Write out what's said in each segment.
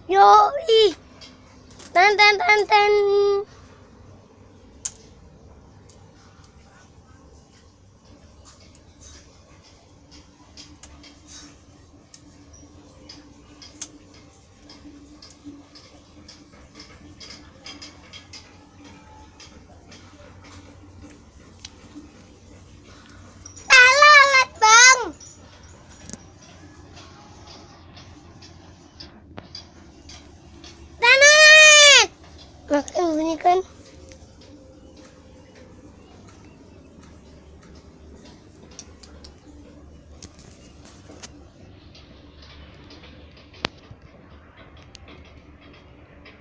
Yoi. Tan tan tan tan. Lalat, Bang. Lalat. Makan bunyi kan?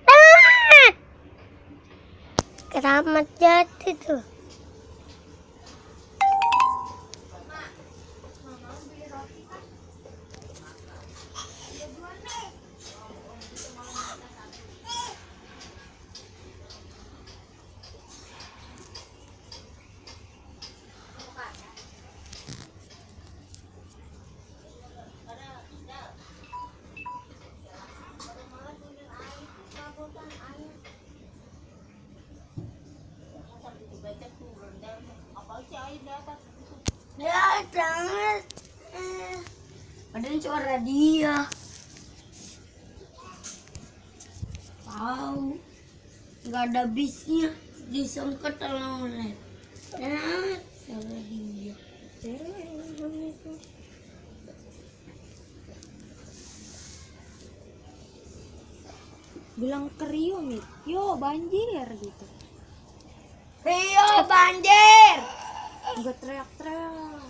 Lalat. Keramat jati tuh. Ya, jangan. Padahal suara dia. Tahu. Nggak ada bisnya. Disangka telolet. Ya, suara dia. Bilang ke Rio nih, yo banjir gitu. Rio banjir. Enggak teriak-teriak.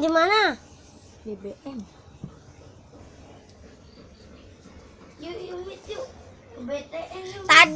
Di mana? BBM. Yuk, yuk, yuk. BTN. Tadi